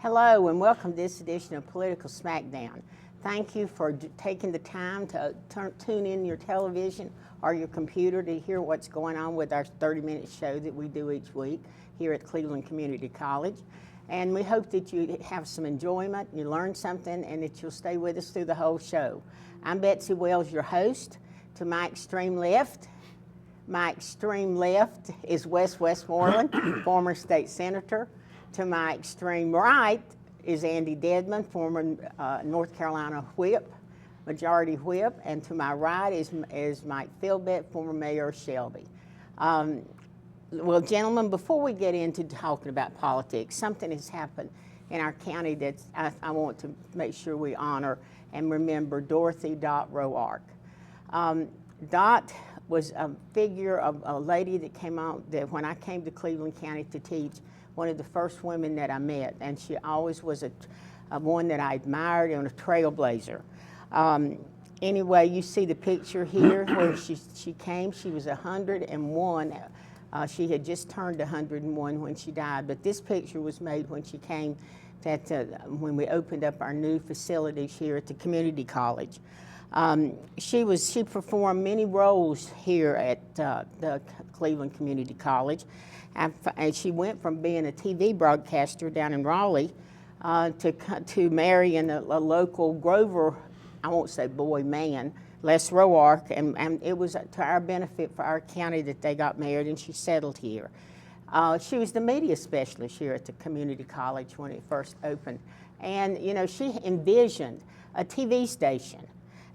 Hello and welcome to this edition of Political Smackdown. Thank you for taking the time to tune in your television or your computer to hear what's going on with our 30-minute show that we do each week here at Cleveland Community College. And we hope that you have some enjoyment, you learn something, and that you'll stay with us through the whole show. I'm Betsy Wells, your host. To my extreme left is Wes Westmoreland, former state senator. To my extreme right is Andy Dedman, former North Carolina whip, majority whip, and to my right is Mike Philbett, former mayor of Shelby. Well, gentlemen, before we get into talking about politics, something has happened in our county that I want to make sure we honor and remember Dorothy Dot Roark. Dot was a figure of a lady that came out that when I came to Cleveland County to teach, one of the first women that I met, and she always was a one that I admired and a trailblazer. Anyway, you see the picture here where she came. She was 101. She had just turned 101 when she died, but this picture was made when she came when we opened up our new facilities here at the community college. She performed many roles here at the Cleveland Community College. And she went from being a TV broadcaster down in Raleigh to marrying a local Grover, I won't say boy, man, Les Roark, and it was to our benefit for our county that they got married and she settled here. She was the media specialist here at the community college when it first opened. And you know, she envisioned a TV station.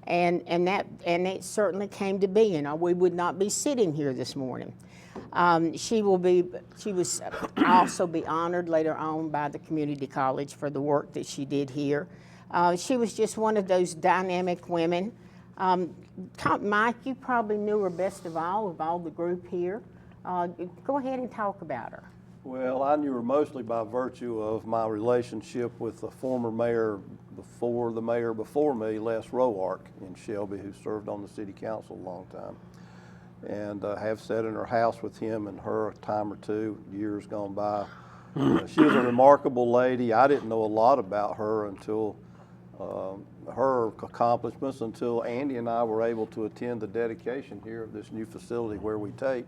And it certainly came to be, and we would not be sitting here this morning. She will also be honored later on by the community college for the work that she did here. She was just one of those dynamic women. Mike, you probably knew her best of all the group here. Go ahead and talk about her. Well, I knew her mostly by virtue of my relationship with the former mayor before me, Les Roark in Shelby, who served on the city council a long time. And have sat in her house with him and her a time or two, years gone by. She was a remarkable lady. I didn't know a lot about her until her accomplishments until Andy and I were able to attend the dedication here of this new facility where we tape.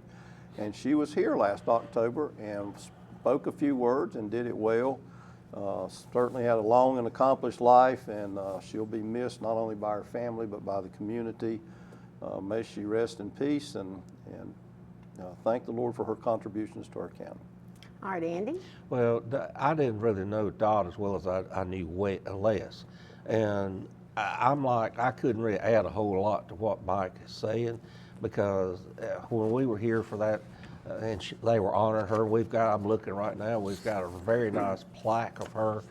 And she was here last October and spoke a few words and did it well. Certainly had a long and accomplished life, and she'll be missed not only by her family but by the community. May she rest in peace, and thank the Lord for her contributions to our county. All right, Andy? Well, I didn't really know Dot as well as I knew Les. And I couldn't really add a whole lot to what Mike is saying, because when we were here for that, and they were honoring her, I'm looking right now, we've got a very nice plaque of her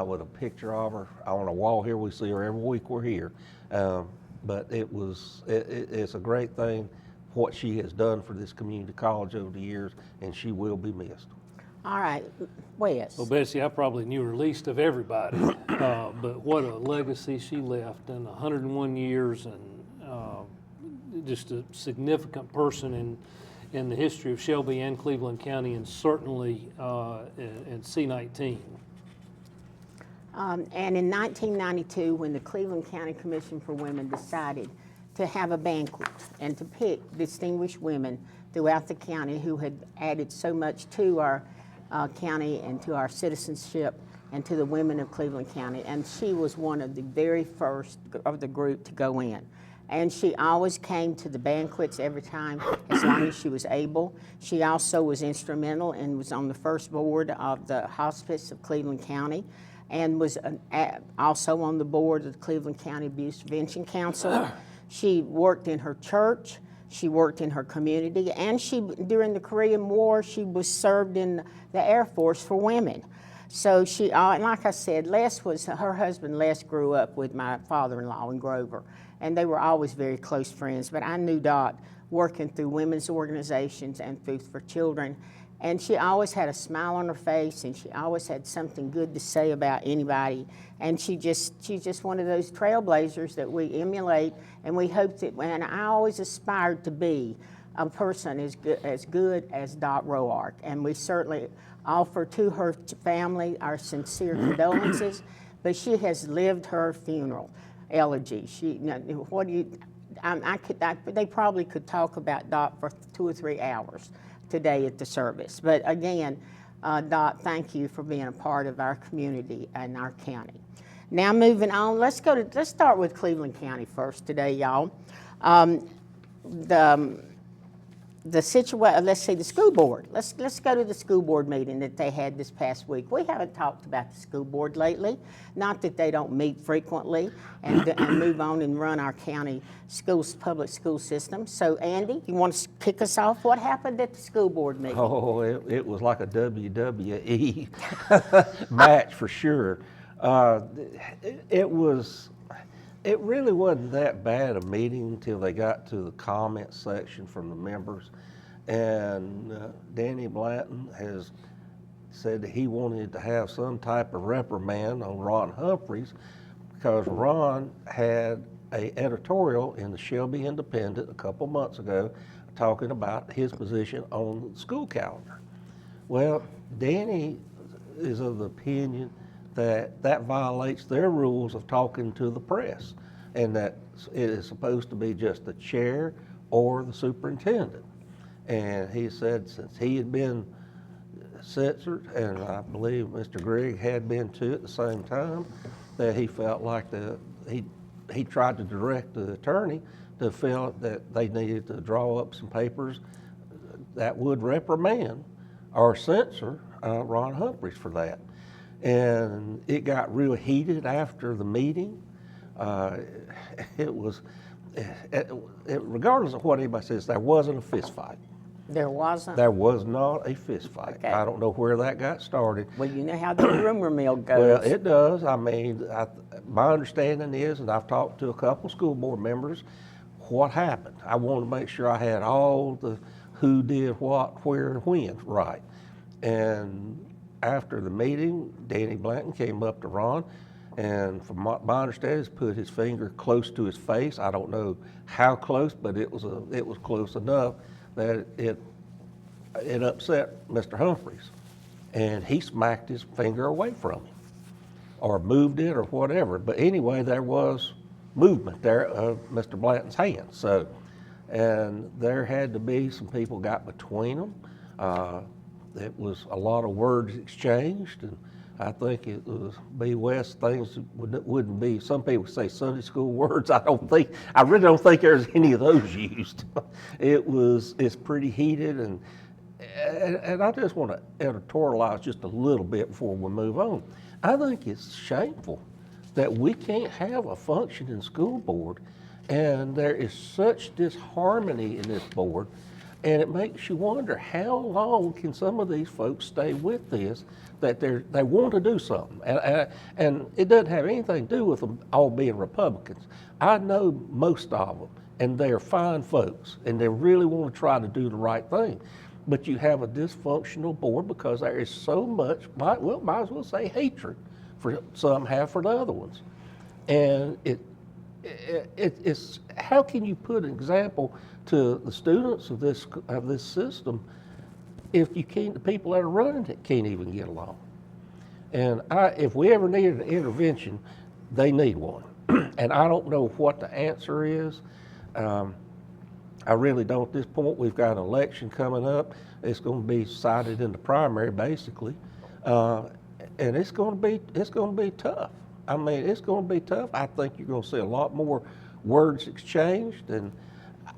with a picture of her on a wall here. We see her every week we're here. But it's a great thing what she has done for this community college over the years, and she will be missed. All right, Wes. Well, Betsy, I probably knew her least of everybody, but what a legacy she left in 101 years, and just a significant person in the history of Shelby and Cleveland County, and certainly in C-19. And in 1992, when the Cleveland County Commission for Women decided to have a banquet and to pick distinguished women throughout the county who had added so much to our county and to our citizenship and to the women of Cleveland County, and she was one of the very first of the group to go in. And she always came to the banquets every time, as long as she was able. She also was instrumental and was on the first board of the Hospice of Cleveland County, and was also on the board of the Cleveland County Abuse Prevention Council. She worked in her church, she worked in her community, and during the Korean War, she was served in the Air Force for women. So like I said, her husband Les grew up with my father-in-law in Grover, and they were always very close friends. But I knew Dot working through women's organizations and Food for Children, and she always had a smile on her face, and she always had something good to say about anybody. And she's just one of those trailblazers that we emulate, and we hope that. And I always aspired to be a person as good as Dot Roark, and we certainly offer to her family our sincere condolences, but she has lived her funeral elegy. What do you, they probably could talk about Dot for 2 or 3 hours today at the service. But again, Dot, thank you for being a part of our community and our county. Now moving on, let's start with Cleveland County first today, y'all. Let's see, the school board. Let's go to the school board meeting that they had this past week. We haven't talked about the school board lately. Not that they don't meet frequently and move on and run our county schools, public school system. So Andy, you want to kick us off? What happened at the school board meeting? Oh, it was like a WWE match for sure. It really wasn't that bad a meeting until they got to the comment section from the members. And Danny Blanton has said that he wanted to have some type of reprimand on Ron Humphreys because Ron had an editorial in the Shelby Independent a couple months ago talking about his position on the school calendar. Well, Danny is of the opinion that violates their rules of talking to the press, and that it is supposed to be just the chair or the superintendent. And he said since he had been censored, and I believe Mr. Grigg had been too at the same time, that he felt like he tried to direct the attorney to feel that they needed to draw up some papers that would reprimand or censor Ron Humphreys for that. And it got real heated after the meeting. Regardless of what anybody says, there wasn't a fist fight. There wasn't? There was not a fist fight. Okay. I don't know where that got started. Well, you know how the rumor mill goes. Well, it does. I mean, my understanding is, and I've talked to a couple school board members, what happened. I wanted to make sure I had all the who did what, where, and when right. And after the meeting, Danny Blanton came up to Ron, and from my understanding, he put his finger close to his face. I don't know how close, but it was close enough that it upset Mr. Humphreys, and he smacked his finger away from him, or moved it, or whatever. But anyway, there was movement there of Mr. Blanton's hand. So, and there had to be some people got between them. It was a lot of words exchanged, and I think it was B. West things wouldn't be. Some people say Sunday school words. I really don't think there's any of those used. It's pretty heated, and I just want to editorialize just a little bit before we move on. I think it's shameful that we can't have a functioning school board, and there is such disharmony in this board. And it makes you wonder, how long can some of these folks stay with this, that they want to do something? And it doesn't have anything to do with them all being Republicans. I know most of them, and they're fine folks, and they really want to try to do the right thing. But you have a dysfunctional board because there is so much, might as well say hatred for some have for the other ones. And it's how can you put an example to the students of this system if you can't, the people that are running it can't even get along? And if we ever needed an intervention, they need one. And I don't know what the answer is. I really don't at this point. We've got an election coming up. It's going to be decided in the primary, basically, and it's going to be tough. I mean, it's going to be tough. I think you're going to see a lot more words exchanged, and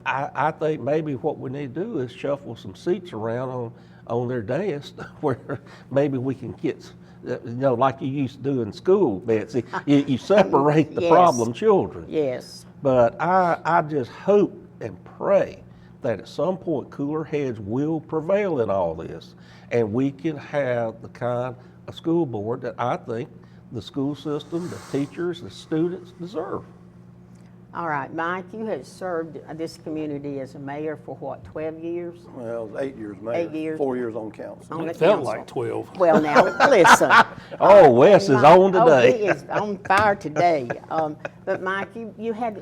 I think maybe what we need to do is shuffle some seats around on their dais where maybe we can get, like you used to do in school, Betsy, you separate the Yes. problem children. Yes. But I just hope and pray that at some point cooler heads will prevail in all this, and we can have the kind of school board that I think the school system, the teachers, the students deserve. All right, Mike, you have served this community as a mayor for what, 12 years? Well, it was 8 years mayor. 8 years. 4 years on council. On the It felt council. like 12. Well, now, listen. Oh, Wes is on Oh, today. he is on fire today. But Mike, you have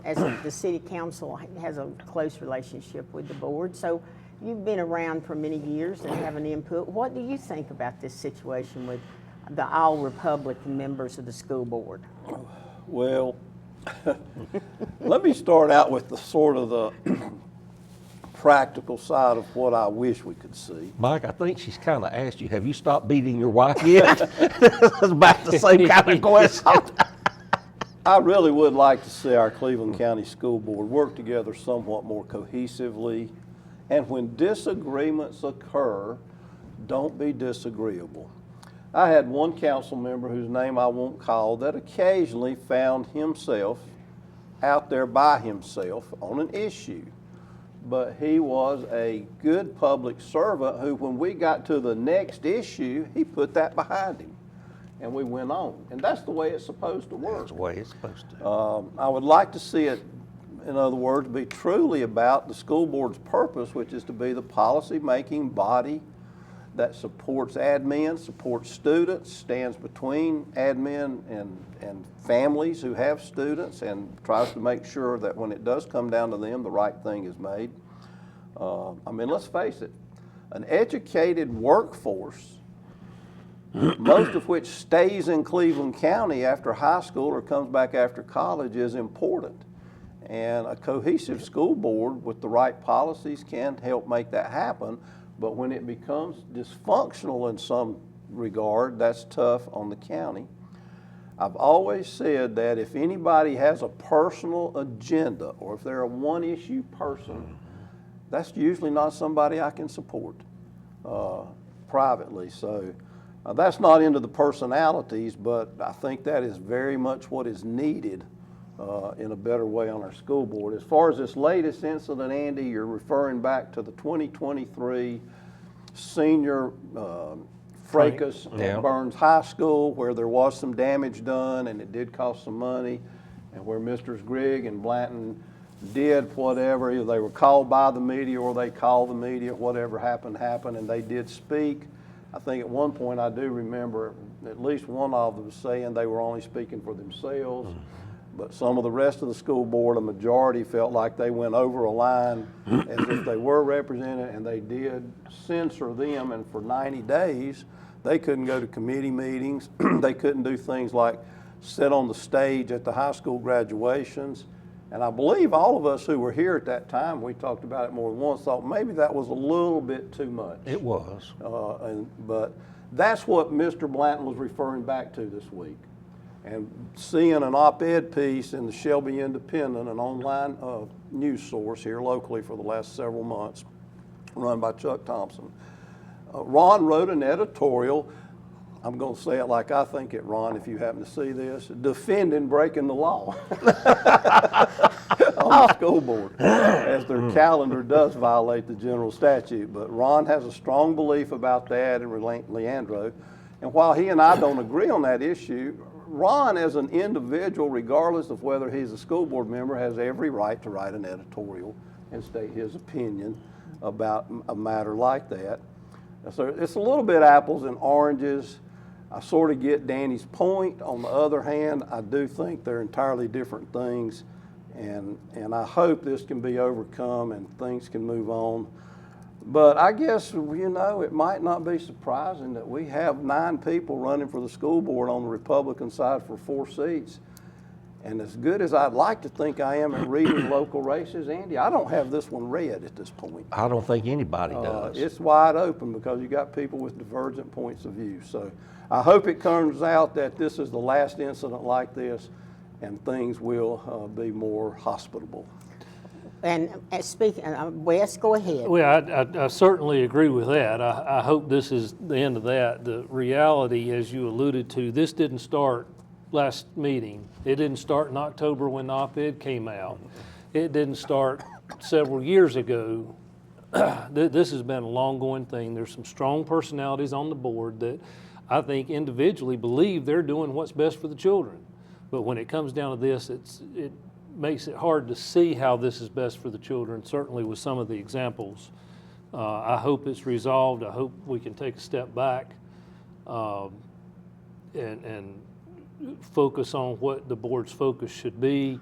as the city council has a close relationship with the board. So you've been around for many years and have an input. What do you think about this situation with the all Republican members of the school board? Well, let me start out with the sort of the practical side of what I wish we could see. Mike, I think she's kind of asked you, have you stopped beating your wife yet? It's about the same kind of question. I really would like to see our Cleveland County School Board work together somewhat more cohesively. And when disagreements occur, don't be disagreeable. I had one council member whose name I won't call that occasionally found himself out there by himself on an issue. But he was a good public servant who, when we got to the next issue, he put that behind him. And we went on. And that's the way it's supposed to work. That's the way it's supposed to. I would like to see it, in other words, be truly about the school board's purpose, which is to be the policy-making body that supports admin, supports students, stands between admin and families who have students, and tries to make sure that when it does come down to them, the right thing is made. I mean, let's face it, an educated workforce, most of which stays in Cleveland County after high school or comes back after college, is important. And a cohesive school board with the right policies can help make that happen. But when it becomes dysfunctional in some regard, that's tough on the county. I've always said that if anybody has a personal agenda, or if they're a one-issue person, that's usually not somebody I can support privately. So that's not into the personalities, but I think that is very much what is needed in a better way on our school board. As far as this latest incident, Andy, you're referring back to the 2023 senior fracas at Burns High School, where there was some damage done and it did cost some money, and where Mr. Grigg and Blanton did whatever, either they were called by the media or they called the media, whatever happened, and they did speak. I think at one point I do remember at least one of them saying they were only speaking for themselves. But some of the rest of the school board, a majority, felt like they went over a line as if they were represented, and they did censor them. And for 90 days, they couldn't go to committee meetings. They couldn't do things like sit on the stage at the high school graduations. And I believe all of us who were here at that time, we talked about it more than once, thought maybe that was a little bit too much. It was. But that's what Mr. Blanton was referring back to this week. And seeing an op-ed piece in the Shelby Independent, an online news source here locally for the last several months, run by Chuck Thompson. Ron wrote an editorial, I'm going to say it like I think it, Ron, if you happen to see this, defending breaking the law on the school board, as their calendar does violate the general statute. But Ron has a strong belief about that, and Leandro. And while he and I don't agree on that issue, Ron, as an individual, regardless of whether he's a school board member, has every right to write an editorial and state his opinion about a matter like that. So it's a little bit apples and oranges. I sort of get Danny's point. On the other hand, I do think they're entirely different things, and I hope this can be overcome and things can move on. But I guess, you know, it might not be surprising that we have 9 people running for the school board on the Republican side for 4 seats. And as good as I'd like to think I am at reading local races, Andy, I don't have this one read at this point. I don't think anybody does. It's wide open because you got people with divergent points of view. So I hope it turns out that this is the last incident like this and things will be more hospitable. And speaking, Wes, go ahead. Well, I certainly agree with that. I hope this is the end of that. The reality, as you alluded to, this didn't start last meeting. It didn't start in October when the op-ed came out. It didn't start several years ago. This has been a long-going thing. There's some strong personalities on the board that I think individually believe they're doing what's best for the children. But when it comes down to this, it makes it hard to see how this is best for the children, certainly with some of the examples. I hope it's resolved. I hope we can take a step back and focus on what the board's focus should be,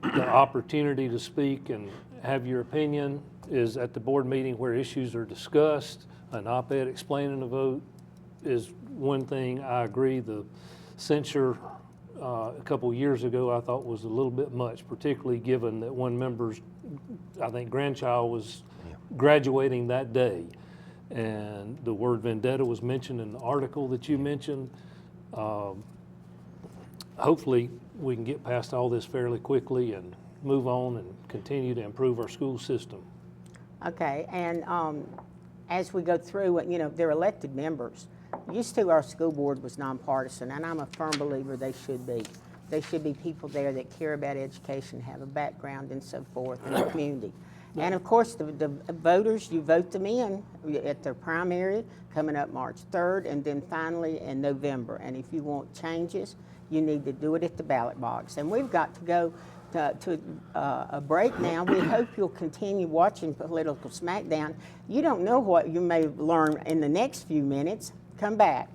the opportunity to speak and have your opinion, is at the board meeting where issues are discussed. An op-ed explaining the vote is one thing. I agree. The censure a couple years ago I thought was a little bit much, particularly given that one member's, I think, grandchild was graduating that day. And the word vendetta was mentioned in the article that you mentioned. Hopefully we can get past all this fairly quickly and move on and continue to improve our school system. Okay, and as we go through, you know, they're elected members. Used to, our school board was nonpartisan, and I'm a firm believer they should be. They should be people there that care about education, have a background and so forth in the community. And of course, the voters, you vote them in at their primary coming up March 3rd, and then finally in November. And if you want changes, you need to do it at the ballot box. And we've got to go to a break now. We hope you'll continue watching Political Smackdown. You don't know what you may learn in the next few minutes. Come back.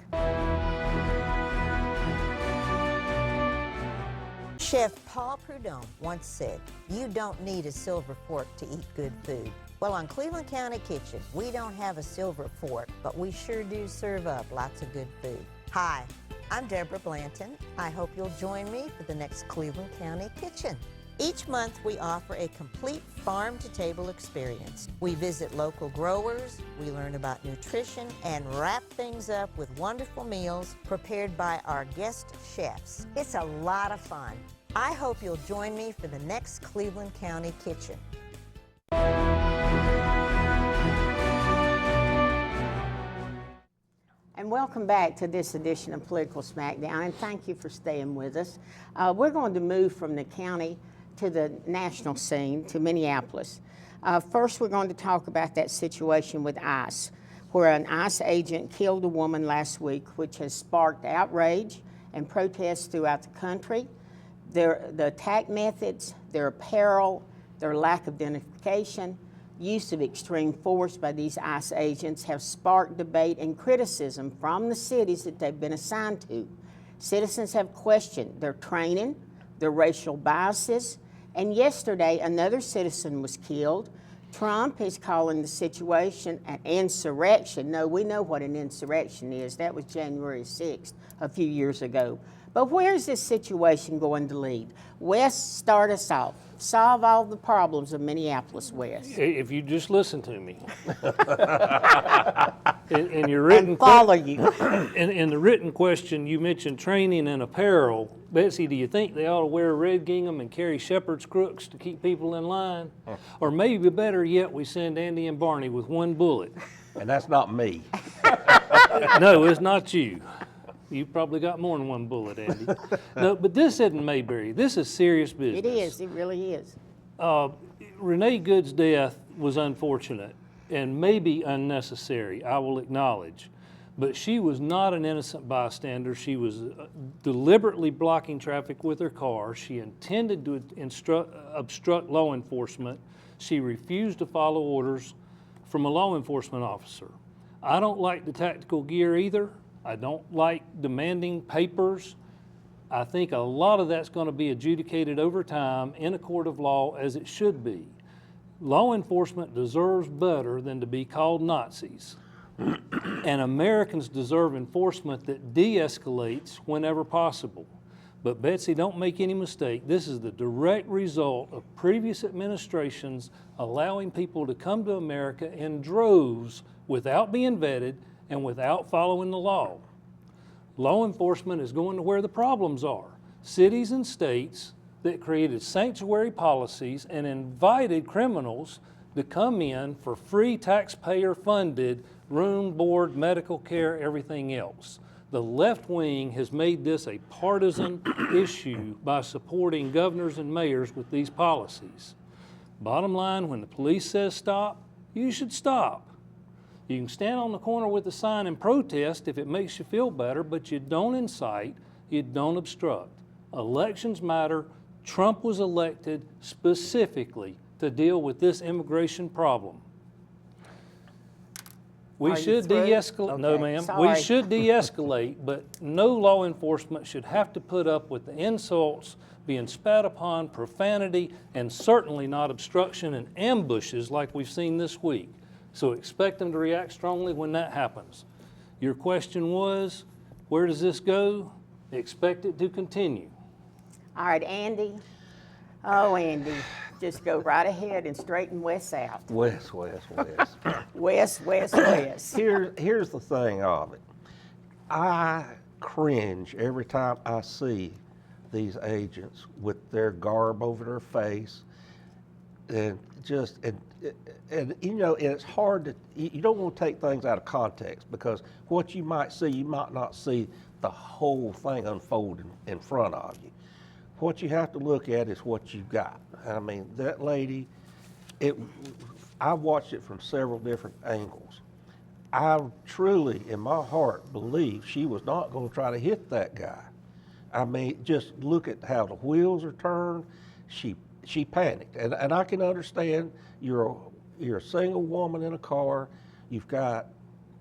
Chef Paul Prudhomme once said, "You don't need a silver fork to eat good food." Well, on Cleveland County Kitchen, we don't have a silver fork, but we sure do serve up lots of good food. Hi, I'm Deborah Blanton. I hope you'll join me for the next Cleveland County Kitchen. Each month, we offer a complete farm-to-table experience. We visit local growers, we learn about nutrition, and wrap things up with wonderful meals prepared by our guest chefs. It's a lot of fun. I hope you'll join me for the next Cleveland County Kitchen. And welcome back to this edition of Political Smackdown, and thank you for staying with us. We're going to move from the county to the national scene, to Minneapolis. First, we're going to talk about that situation with ICE, where an ICE agent killed a woman last week, which has sparked outrage and protests throughout the country. The attack methods, their apparel, their lack of identification, use of extreme force by these ICE agents have sparked debate and criticism from the cities that they've been assigned to. Citizens have questioned their training, their racial biases, and yesterday another citizen was killed. Trump is calling the situation an insurrection. No, we know what an insurrection is. That was January 6th, a few years ago. But where is this situation going to lead? Wes, start us off. Solve all the problems of Minneapolis, Wes. If you just listen to me. in your written And follow you. in the written question, you mentioned training and apparel. Betsy, do you think they ought to wear red gingham and carry shepherd's crooks to keep people in line? Or maybe better yet, we send Andy and Barney with one bullet. And that's not me. No, it's not you. You've probably got more than one bullet, Andy. No, but this isn't Mayberry. This is serious business. It is, it really is. Renee Good's death was unfortunate and maybe unnecessary, I will acknowledge. But she was not an innocent bystander. She was deliberately blocking traffic with her car. She intended to obstruct law enforcement. She refused to follow orders from a law enforcement officer. I don't like the tactical gear either. I don't like demanding papers. I think a lot of that's going to be adjudicated over time in a court of law, as it should be. Law enforcement deserves better than to be called Nazis. And Americans deserve enforcement that de-escalates whenever possible. But Betsy, don't make any mistake, this is the direct result of previous administrations allowing people to come to America in droves without being vetted and without following the law. Law enforcement is going to where the problems are. Cities and states that created sanctuary policies and invited criminals to come in for free taxpayer-funded room, board, medical care, everything else. The left wing has made this a partisan issue by supporting governors and mayors with these policies. Bottom line, when the police says stop, you should stop. You can stand on the corner with a sign and protest if it makes you feel better, but you don't incite, you don't obstruct. Elections matter. Trump was elected specifically to deal with this immigration problem. We Are you should through? de-escalate, no Okay, ma'am. sorry. We should de-escalate, but no law enforcement should have to put up with the insults, being spat upon, profanity, and certainly not obstruction and ambushes like we've seen this week. So expect them to react strongly when that happens. Your question was, where does this go? Expect it to continue. All right, Andy. Oh, Andy, just go right ahead and straighten Wes out. Wes. Wes. Here's the thing of it. I cringe every time I see these agents with their garb over their face, and you know, and it's hard to, you don't want to take things out of context, because what you might see, you might not see the whole thing unfolding in front of you. What you have to look at is what you got. I mean, that lady, I watched it from several different angles. I truly, in my heart, believe she was not going to try to hit that guy. I mean, just look at how the wheels are turned. She panicked, and I can understand. You're a single woman in a car. You've got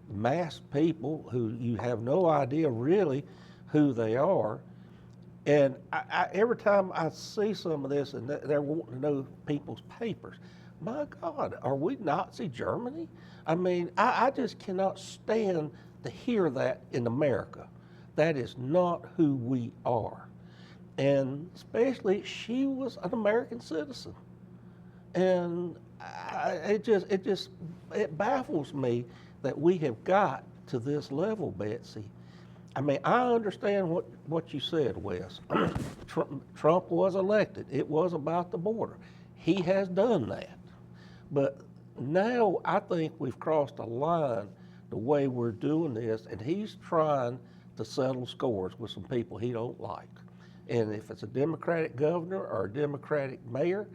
masked people who you have no idea really who they are. And every time I see some of this, and they're wanting to know people's papers, my God, are we Nazi Germany? I mean, I just cannot stand to hear that in America. That is not who we are. And especially, she was an American citizen. And it baffles me that we have got to this level, Betsy. I mean, I understand what you said, Wes. Trump was elected. It was about the border. He has done that. But now I think we've crossed a line the way we're doing this, and he's trying to settle scores with some people he don't like. And if it's a Democratic governor or a Democratic mayor,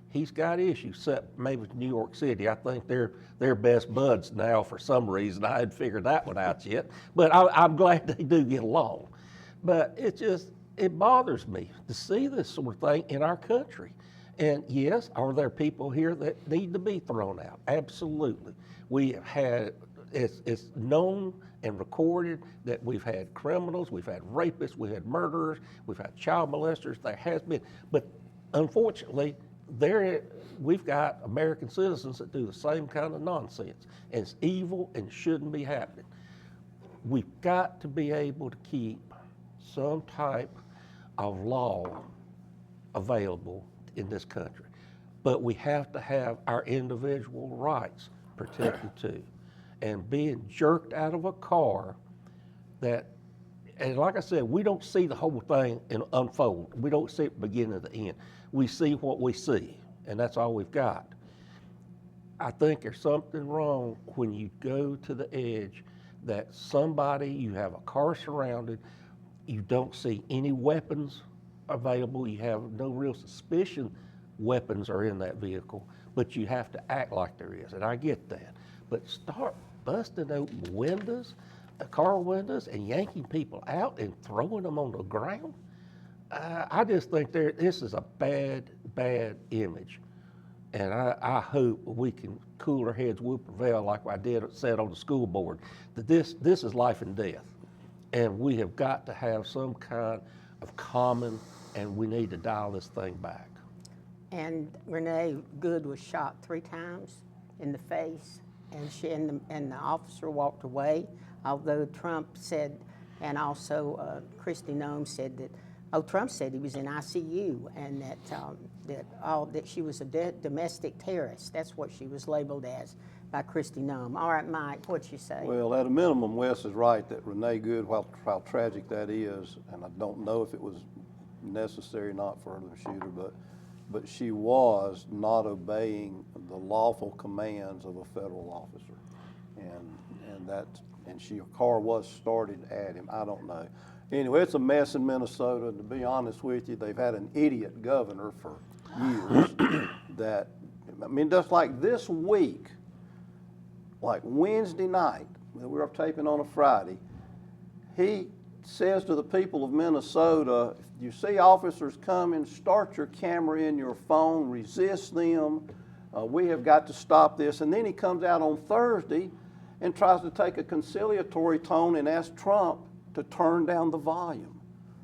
he's got issues, except maybe with New York City. I think they're best buds now for some reason. I hadn't figured that one out yet, but I'm glad they do get along. But it bothers me to see this sort of thing in our country. And yes, are there people here that need to be thrown out? Absolutely. We have had, it's known and recorded that we've had criminals, we've had rapists, we've had murderers, we've had child molesters. There has been, but unfortunately, we've got American citizens that do the same kind of nonsense, and it's evil and shouldn't be happening. We've got to be able to keep some type of law available in this country, but we have to have our individual rights protected too. And being jerked out of a car and like I said, we don't see the whole thing unfold. We don't see it beginning to the end. We see what we see, and that's all we've got. I think there's something wrong when you go to the edge that you have a car surrounded, you don't see any weapons available, you have no real suspicion weapons are in that vehicle, but you have to act like there is, and I get that. But start busting open windows, car windows, and yanking people out and throwing them on the ground. I just think this is a bad image. And I hope we can cooler heads will prevail, like I said on the school board, that this is life and death. And we have got to have some kind of common, and we need to dial this thing back. And Renee Good was shot 3 times in the face, and the officer walked away, although Trump said, and also Kristi Noem said that, Trump said he was in ICU, and that she was a domestic terrorist. That's what she was labeled as by Kristi Noem. All right, Mike, what'd you say? Well, at a minimum, Wes is right that Renee Good, while tragic that is, and I don't know if it was necessary or not for her to shoot her, but she was not obeying the lawful commands of a federal officer, and her car was started at him. I don't know. Anyway, it's a mess in Minnesota. To be honest with you, they've had an idiot governor for years. Just like this week, like Wednesday night, we were taping on a Friday, he says to the people of Minnesota, if you see officers coming, start your camera in your phone, resist them. We have got to stop this. And then he comes out on Thursday and tries to take a conciliatory tone and ask Trump to turn down the volume.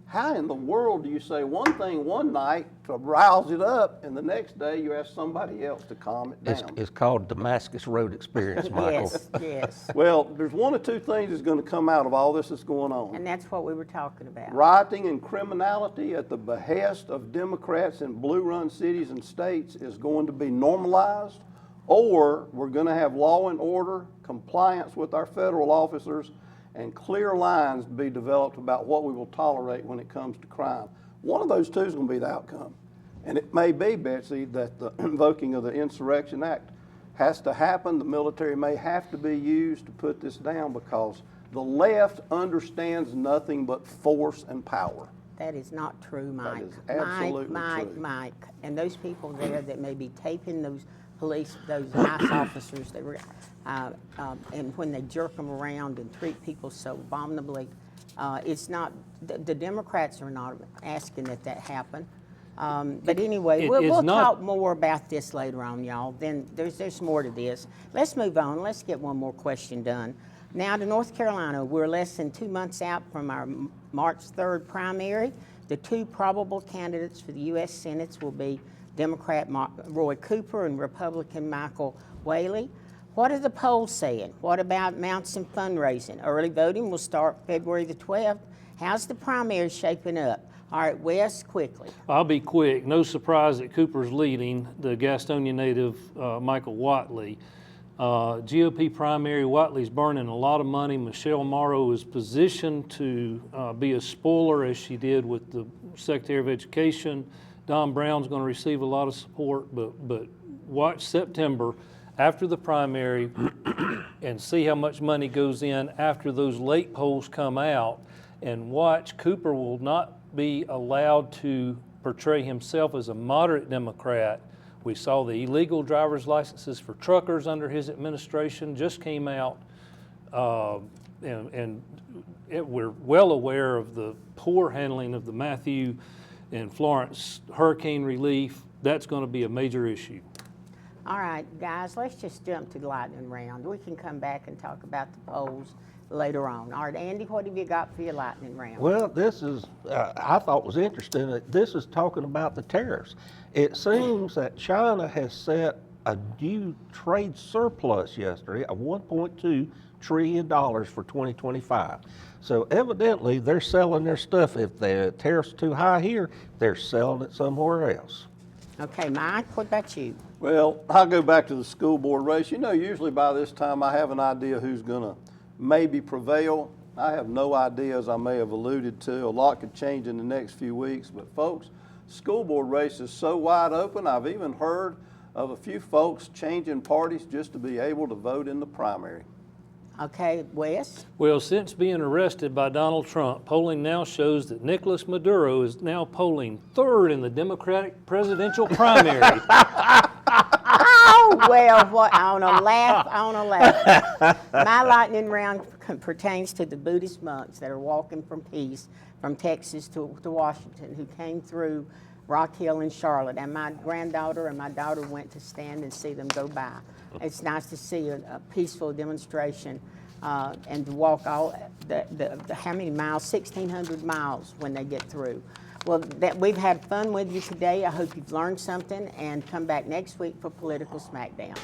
How in the world do you say one thing one night to rouse it up, and the next day you ask somebody else to calm it down? It's called Damascus Road Experience, Michael. Yes, yes. Well, there's one or two things that's going to come out of all this that's going on. And that's what we were talking about. Rioting and criminality at the behest of Democrats in blue-run cities and states is going to be normalized, or we're going to have law and order, compliance with our federal officers, and clear lines to be developed about what we will tolerate when it comes to crime. One of those two is going to be the outcome. And it may be, Betsy, that the invoking of the Insurrection Act has to happen. The military may have to be used to put this down because the left understands nothing but force and power. That is not true, Mike. is absolutely Mike, true. Mike. And those people there that may be taping those police, those ICE officers, that were, and when they jerk them around and treat people so abominably, it's not, the Democrats are not asking that happen. But anyway, we'll talk more about this later on, y'all. Then there's more to this. Let's move on. Let's get one more question done. Now to North Carolina. We're less than 2 months out from our March 3rd primary. The two probable candidates for the U.S. Senate will be Democrat Roy Cooper and Republican Michael Whaley. What are the polls saying? What about mounts and fundraising? Early voting will start February the 12th. How's the primary shaping up? All right, Wes, quickly. I'll be quick. No surprise that Cooper's leading, the Gastonia native Michael Whatley. GOP primary, Whatley's burning a lot of money. Michelle Morrow is positioned to be a spoiler as she did with the Secretary of Education. Don Brown's going to receive a lot of support, but watch September after the primary and see how much money goes in after those late polls come out, and watch. Cooper will not be allowed to portray himself as a moderate Democrat. We saw the illegal driver's licenses for truckers under his administration just came out, and we're well aware of the poor handling of the Matthew and Florence hurricane relief. That's going to be a major issue. All right, guys, let's just jump to the lightning round. We can come back and talk about the polls later on. All right, Andy, what have you got for your lightning round? Well, this is, I thought was interesting, that this is talking about the tariffs. It seems that China has set a new trade surplus yesterday of $1.2 trillion for 2025. So evidently they're selling their stuff. If the tariffs are too high here, they're selling it somewhere else. Okay, Mike, what about you? Well, I'll go back to the school board race. You know, usually by this time I have an idea who's going to maybe prevail. I have no idea, as I may have alluded to. A lot could change in the next few weeks. But folks, school board race is so wide open. I've even heard of a few folks changing parties just to be able to vote in the primary. Okay, Wes? Well, since being arrested by Donald Trump, polling now shows that Nicolas Maduro is now polling third in the Democratic presidential primary. Oh, well, what, I want to laugh. My lightning round pertains to the Buddhist monks that are walking from peace from Texas to Washington, who came through Rock Hill and Charlotte. And my granddaughter and my daughter went to stand and see them go by. It's nice to see a peaceful demonstration and to walk all how many miles? 1,600 miles when they get through. Well, we've had fun with you today. I hope you've learned something, and come back next week for Political Smackdown.